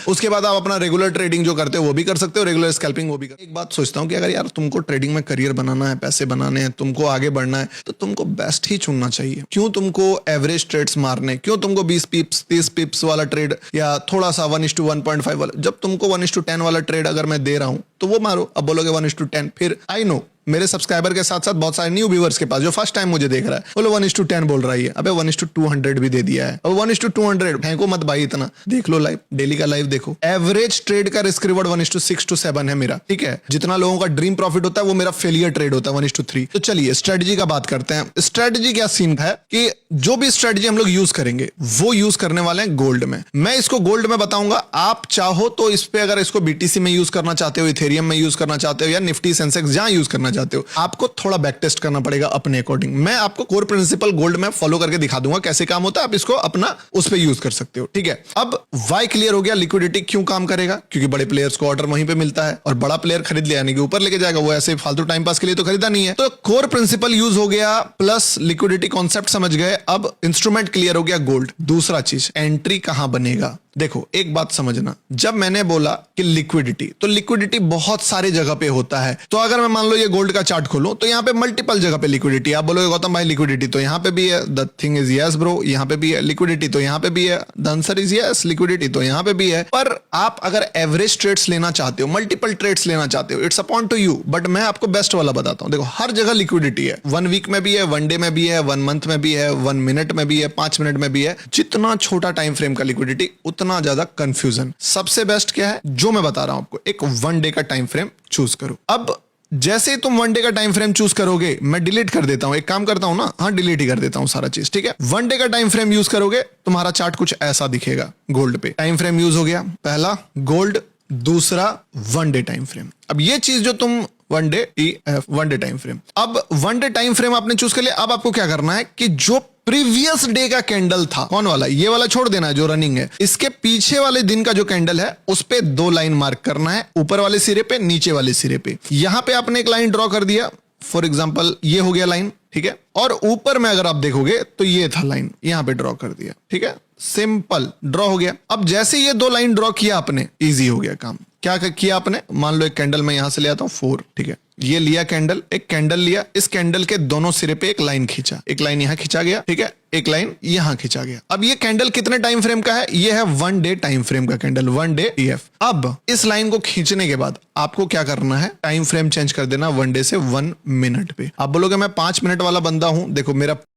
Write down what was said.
उसके बाद आप अपना रेगुलर ट्रेडिंग जो करते हो वो भी कर सकते हो, रेगुलर स्कैल्पिंग वो भी कर। एक बात सोचता हूँ कि अगर यार तुमको ट्रेडिंग में करियर बनाना है, पैसे बनाने हैं, तुमको आगे बढ़ना है, तो तुमको बेस्ट ही चुनना चाहिए। क्यों तुमको एवरेज ट्रेड्स मारने, क्यों तुमको 20 पिप्स 30 पिप्स वाला ट्रेड या थोड़ा सा 1:1.5 वाला, जब तुमको 1:10 वाला ट्रेड अगर मैं दे रहा हूं तो वो मारो। अब बोलोगे 1:10, फिर आई नो मेरे सब्सक्राइबर के साथ साथ बहुत सारे न्यू व्यूअर्स के पास जो फर्स्ट टाइम मुझे देख रहा है, बोलो 1:10 बोल रहा है, अबे 1:200 भी दे दिया है। अब 1:200 फेंको मत भाई, इतना देख लो लाइव, डेली का लाइव देखो। एवरेज ट्रेड का रिस्क रिवॉर्ड 1:6 to 7 है मेरा, ठीक है। जितना लोगों का ड्रीम प्रॉफिट होता है वो मेरा फेलियर ट्रेड होता है 1:3। तो चलिए स्ट्रेटजी का बात करते हैं। स्ट्रेटजी क्या सीन है कि जो भी स्ट्रेटजी हम लोग यूज करेंगे वो यूज करने वाले हैं गोल्ड में। मैं इसको गोल्ड में बताऊंगा, आप चाहो तो इस पे अगर इसको बीटीसी में यूज करना चाहते हो, इथेरियम में यूज करना चाहते हो या निफ्टी सेंसेक्स जहां यूज करना चाहते हो, आपको थोड़ा बैक टेस्ट करना पड़ेगा अपने अकॉर्डिंग। मैं आपको कोर प्रिंसिपल गोल्ड में फॉलो करके दिखा दूंगा कैसे काम होता है, आप इसको अपना उस पे यूज कर सकते हो, ठीक है। अब वाई क्लियर हो गया, लिक्विडिटी क्यों काम करेगा, क्योंकि बड़े प्लेयर्स को ऑर्डर वहीं पे मिलता है और बड़ा प्लेयर खरीद लिया यानी कि ऊपर लेके जाएगा, वो ऐसे फालतू टाइम पास के लिए तो खरीदा नहीं है। तो कोर प्रिंसिपल यूज हो गया, प्लस लिक्विडिटी कॉन्सेप्ट समझ गए। अब इंस्ट्रूमेंट क्लियर हो गया गोल्ड। दूसरा चीज, एंट्री कहां बनेगा। देखो एक बात समझना, जब मैंने बोला कि लिक्विडिटी, तो लिक्विडिटी बहुत सारे जगह पे होता है। तो अगर मैं मान लो ये गोल्ड का चार्ट खोलूं तो यहाँ पे मल्टीपल जगह पे लिक्विडिटी। आप बोलोगे गौतम भाई लिक्विडिटी तो यहाँ पे भी है, the thing is yes bro, यहाँ पे भी है लिक्विडिटी, तो यहाँ पे भी है, the answer is yes, liquidity तो यहाँ पे भी है। पर आप अगर एवरेज ट्रेड्स लेना चाहते हो, मल्टीपल ट्रेड्स लेना चाहते हो, it's upon two you, but मैं आपको बेस्ट वाला बताता हूँ। देखो हर जगह लिक्विडिटी है, 1 वीक में भी है, 1 डे में भी है, 1 मंथ में भी है, 1 मिनट में भी है, 5 मिनट में भी है। जितना छोटा टाइम फ्रेम का लिक्विडिटी उतना ज्यादा कंफ्यूजन। सबसे बेस्ट क्या है जो मैं बता रहा हूं आपको, एक 1 डे का टाइम फ्रेम चूज करो। अब जैसे ही तुम 1 डे का टाइम फ्रेम चूज करोगे, मैं डिलीट कर देता हूं, एक काम करता हूं ना, हाँ डिलीट ही कर देता हूं सारा चीज, ठीक है। 1 डे का टाइम फ्रेम यूज करोगे, तुम्हारा चार्ट कुछ ऐसा दिखेगा गोल्ड पे। टाइम फ्रेम यूज हो गया, पहला गोल्ड, दूसरा 1 डे टाइम फ्रेम। अब ये चीज जो तुम 1 day EF 1 day time frame, अब 1 डे टाइम फ्रेम आपने चूज कर लिया। अब आपको क्या करना है कि जो प्रीवियस डे का कैंडल था, कौन वाला, ये वाला छोड़ देना है जो रनिंग है, इसके पीछे वाले दिन का जो कैंडल है उस पे 2 लाइन मार्क करना है, ऊपर वाले सिरे पे, नीचे वाले सिरे पे। यहां पे आपने एक लाइन ड्रॉ कर दिया, फॉर एग्जांपल ये हो गया लाइन, ठीक है। और ऊपर में अगर आप देखोगे तो ये था लाइन, यहां पे ड्रॉ कर दिया, ठीक है। सिंपल ड्रॉ हो गया। अब जैसे ये 2 लाइन ड्रॉ किया आपने, इजी हो गया काम। क्या किया आपने, मान लो एक कैंडल मैं यहां से ले आता हूं 4, ठीक है। ये लिया कैंडल, एक कैंडल लिया, इस कैंडल के दोनों सिरे पे एक लाइन खींचा, एक लाइन यहां खींचा गया, ठीक है, एक लाइन यहां खींचा गया। अब ये कैंडल कितने टाइम फ्रेम का है, ये है 1 डे टाइम फ्रेम का कैंडल, 1 डे EF। अब इस लाइन को खींचने के बाद आपको क्या करना है, टाइम फ्रेम चेंज कर देना 1 डे से 1 मिनट पे। आप बोलोगे मैं 5 मिनट वाला बंदा हूं, देखो मेरा